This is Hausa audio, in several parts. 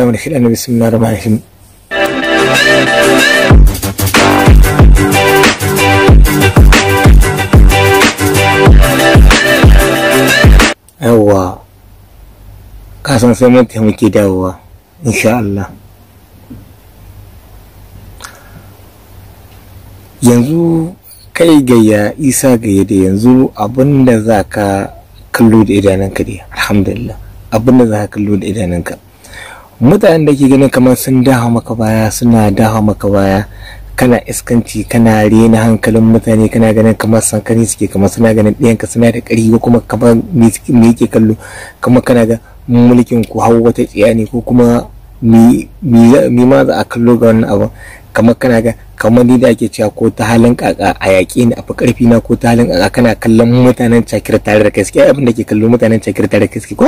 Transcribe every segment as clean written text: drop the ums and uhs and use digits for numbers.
billahi minash shaitanir rajim. Bismillahir rahmanir rahim. Yawwa kasan sai mun taimake dawowa insha Allah. Yanzu kai gayya Isa gayya da yanzu abinda za ka kallo da idanunka dai alhamdulillah, abinda za ka kallo da idanunka mutanen da ke ganin kamar sun dawo maka baya, suna dawo maka baya, kana iskanci, kana rena hankalin mutane, kana ganin kamar sankani suke, kamar suna ganin ɗiyanka suna da ƙari, ko kuma kamar me yake kallo, kamar kana ga mulkin ku hau wata tsiya ne, ko kuma mi ma za a kallo ga wannan abu, kamar kana ga kamar ni da ake cewa ko ta halin kaka a yaƙi ni a fi ƙarfi na, ko ta halin kaka kana kallon mutanen cakir tare da gaske, abin da ke kallo mutanen cakir tare da gaske ko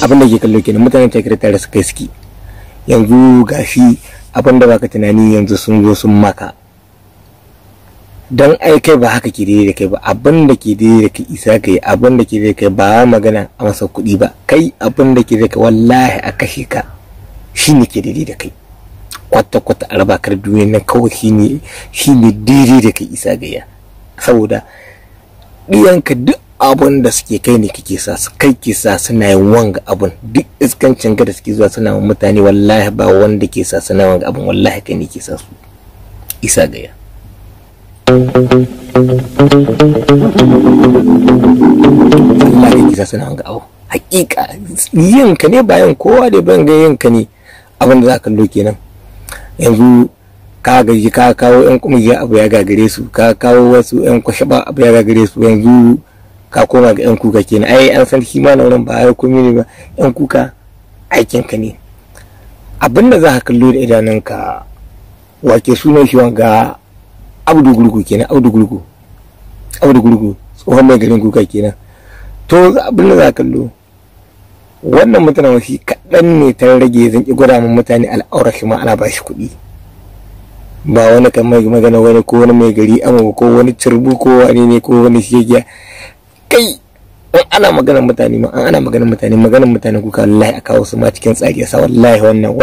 abin da ke kallo kenan mutanen cakir tare da gaske. Yanzu gashi abin da baka tunani yanzu sun zo sun maka, don ai kai ba haka ke daidai da kai ba, abin da ke daidai da kai Isa kai, abin da ke daidai da kai ba magana a masa kuɗi ba, kai abin da ke daidai da kai wallahi a kashe ka shi ne ke daidai da kai, kwata-kwata a raba kar duniya nan kawai shi ne daidai da kai Isa gayya. Saboda ɗiyanka duk abin da suke kai ne kake sa su, kai ke sa suna yin wanga abin, duk iskancin ga da suke zuwa suna wa mutane wallahi ba wanda ke sa suna wanga abin, wallahi kai ne ke sa su Isa gayya. Allah ya kisa suna ga abu hakika yinka ne bayan kowa da ban ga yinka ne abin da za ka kallo kenan. Yanzu ka gaji ka kawo yan kungiya abu ya gagare su, ka kawo wasu yan kwashaba abu ya gagare su, yanzu ka koma ga yan kuka kenan. Ai an san shi ma na wurin ba ai komai ne ba, yan kuka aikin ka ne. Abin da za ka kallo da idanunka wake sunan shi wanga Abdu Gurgu kenan, Abdu Gurgu tsohon mai garin kuka kenan. To abin da za ka kallo wannan mutanen shi kaɗan ne ta rage zan ki gwada min mutane al'aurar shi ma ana ba shi kuɗi, ba wani kan mai magana wani ko wani mai gari amma ko wani cirbu ko wani ne ko wani shegiya. Kai in ana maganar mutane ma an ana maganar mutane kuka wallahi a kawo su ma cikin tsari sa wallahi wannan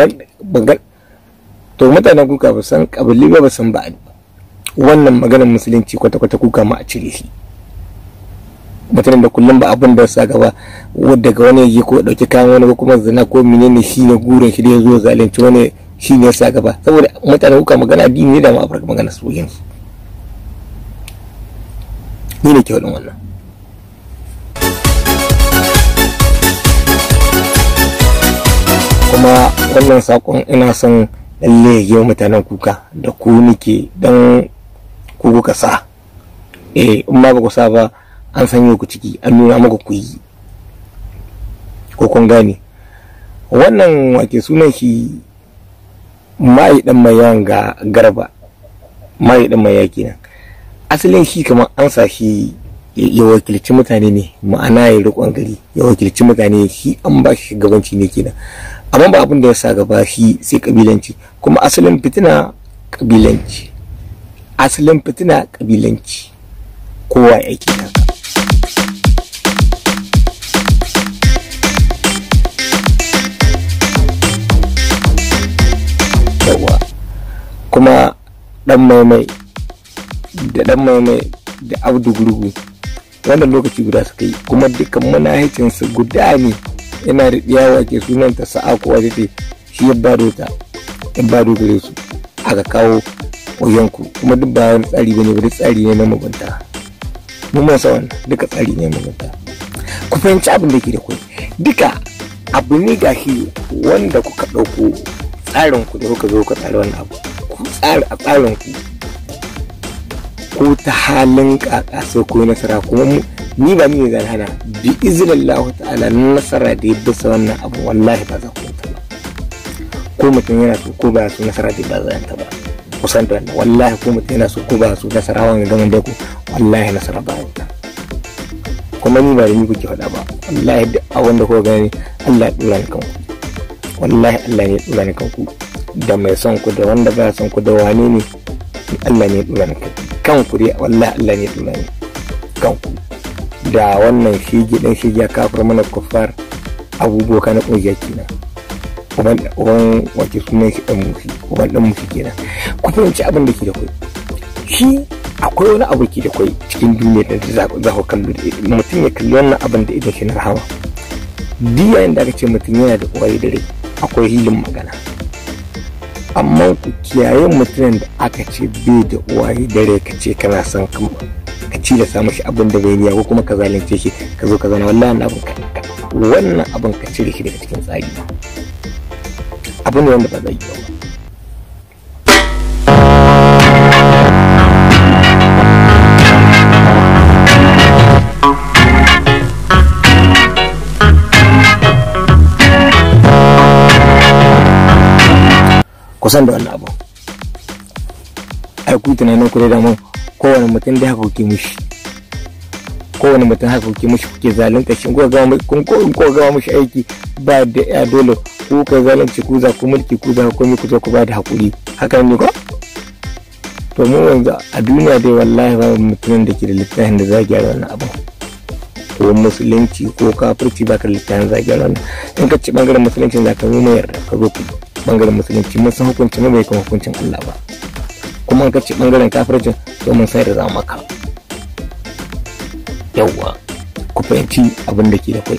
to mutanen kuka ba san kabili ba san ba wannan maganar musulunci kwata-kwata kuka ma a cire shi. Mutanen da kullum ba abin da sa gaba wadda ga wani yake ko dauki kayan wani ko kuma zina ko menene shine gurin shi da yazo zalunci wani shine ya sa gaba, saboda mutanen kuka magana addini ne da ma afirka magana su yin ni ne ke wadin wannan. Kuma wannan sakon ina son lalle yau mutanen kuka da ku nike dan ku kuka sa in ma ba ku sa ba an sanyo ku ciki an nuna maka ku yi ko kun gane. Wannan wake sunan shi mai dan mai yawan ga garba, mai dan mai yaki nan asalin shi kamar an sa shi ya wakilci mutane ne, ma'ana ya riƙon gari ya wakilci mutane, shi an ba shi shugabanci ne kenan, amma ba abin da ya sa gaba shi sai kabilanci. Kuma asalin fitina kabilanci, asalin fitina kabilanci kowa ya ke haka. Yawa kuma dan maimai da Abdu Gurgu wannan lokaci guda suka yi, kuma dukkan manahicinsu guda ne. Yana da diyawa ke sunanta sa'a ko waje ce shi ya bado ta in bado gare su aka kawo wajenku, kuma duk ba wani tsari bane ba, duk tsari ne na mugunta. Mun masa wannan duka tsari ne na mugunta. Ku fahimci abin da ke da kai duka abu ne gashi wanda kuka dauko tsarin ku da kuka zo ka tsara wannan abu, ku tsara a tsarin ku ko ta halin kaka sai ko nasara. Kuma ni ba ni zan hana bi iznillahu ta'ala nasara da bisa wannan abu wallahi ba za ku ta ba, ko mutum yana so ko ba so nasara da ba za ta ba. Kusan da wannan wallahi ko mutum yana so ko ba so nasara wannan gaban da ku wallahi nasara ba ta. Kuma ni ba da ni kuke faɗa ba, wallahi duk a wanda ko gani Allah ya dora ni kanku, wallahi Allah ne ya dora ni kanku, da mai son ku da wanda ba son ku da wane ne Allah ne ya dora ni kanku. kanku dai wallahi Allah ne dole ne kanku da wannan shige dan shige ya kafar mana kufar abubuwa kana kungiya kenan uban wace sunan shi dan mushi uban dan mushi kenan ku fahimci abin da ke da kai shi akwai wani abu ke da kai cikin duniya da za ku kallo da mutum ya kalli wannan abin da idan shi na rahama diya inda aka ce mutum yana da uwaye da rai akwai hilin magana amma ku kiyaye mutumin da aka ce bai da uwaye da rai ka ce kana son ka ci da samu shi abin da bai niya ko kuma ka zalunce shi ka zo ka zana wallahi wannan abin ka cire shi daga cikin tsari abin ne wanda ba zai yi ba. Kusan da wannan abu ai ku tunanin ku da mun kowane mutum da haka kuke mushi kowane mutum haka kuke mushi kuke zalunta shi ko ga mushi aiki ba da ya dole ku ka zalunci ku za ku mulki ku za ku ku zo ku ba da hakuri haka ne ko to mu yanzu a duniya dai wallahi ba mutumin da ke da littafin da za gyara wannan abu ko musulunci ko kafirci ba ka littafin za gyara wannan in ka ci bangaren musulunci za ka zo mu yarda ka zo ku bangaren musulunci mun san hukuncin mu bai kan hukuncin Allah ba kuma an kace bangaren kafircin to mun sai da za maka yawa ku fahimci abin da ke da kai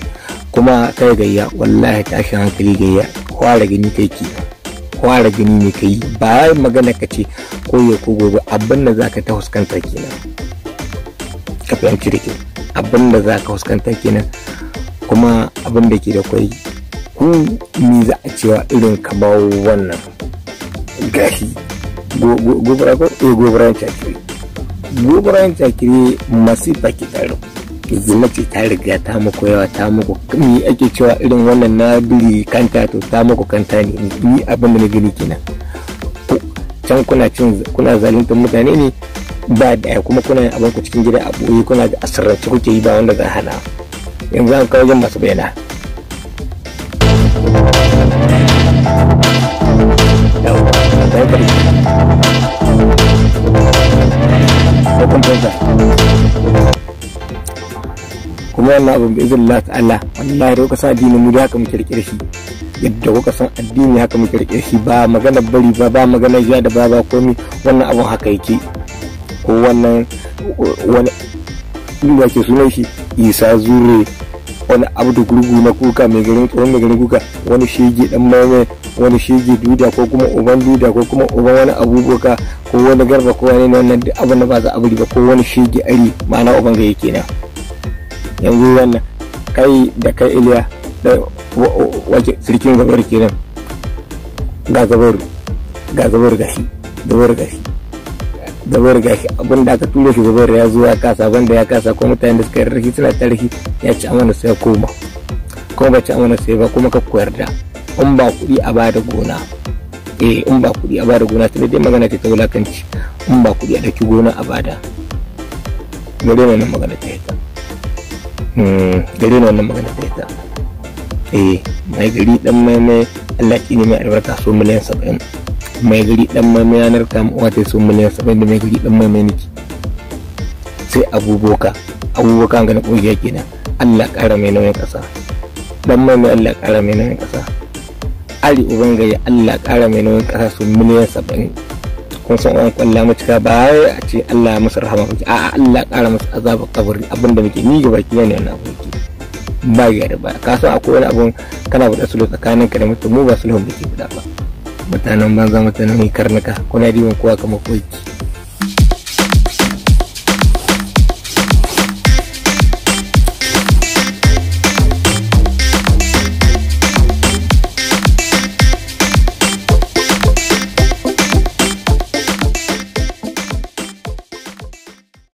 kuma kai gayya wallahi tashin hankali gayya kwara gani kai ki kwara gani ne kai ba magana kace ko ya ko gobe abin da zaka ta huskanta kenan ka fahimci da ke abin da zaka huskanta kenan kuma abin da ke da kai ku ni za a cewa irin ka bawo wannan gashi gobaran cakiri masifa ki taro zuma ce ta riga ta muku yawa ta muku ni ake cewa irin wannan na biri kanta to ta muku kanta ne ni abin da na gani kenan can kuna zaluntar mutane ne ba da kuma kuna yin abin ku cikin gida a boye kuna da asirrance kuke yi ba wanda za hana yanzu an kawo masu bayana kuma wannan abin da izin Allah ta'ala wallahi da kuka san addinin mu da haka muke rike shi yadda kuka san addini haka muke rike shi ba magana bari ba magana ja da ba komai wannan abin haka yake ko wannan wani inda ke sunan shi Isa Zure wani abdu gurgu na kuka mai garin kuka wani shege dan mai wani shege duda ko kuma uban duda ko kuma uban wani abubuwa ko wani garba ko wani wannan duk abin da ba za a bari ba ko wani shege ari ma'ana uban ga yake na yanzu wannan kai da kai Iliya da wace sirkin gabar kenan ga zabar gashi abin da aka tura shi zabar ya zo ya kasa banda ya kasa ko mutane da suka yarda suna tare shi ya ci amana sai koma kuma ba ci amana sai ba kuma ka koyar da in ba kuɗi a bada gona in ba kuɗi a bada gona sai dai magana ta wulakanci in ba kuɗi a daki gona a bada gare wannan magana ta ita mai gari dan mai Allah ki ne mai albarka so miliyan 70 mai gari dan mai yanar kam wata so miliyan 70 da mai gari dan mai niki sai abubuwa ga na kungiya kenan Allah ƙara mai nauyin ƙasa dan mai Allah ƙara mai nauyin ƙasa ari uban gaya Allah ƙara mai nauyin ƙasa su miliyan 70 kun san an kwalla mutuka ba a ce Allah ya masa rahama ba a'a Allah ƙara masa azaba kabari abinda muke ni gaba ki ne wannan abu ba ga da ba ka san akwai wani abun kana buɗe sulhu tsakanin ka da mutum mu ba sulhun da ke buɗa ba mutanen banza mutanen karnuka kuna diban kowa kamar koki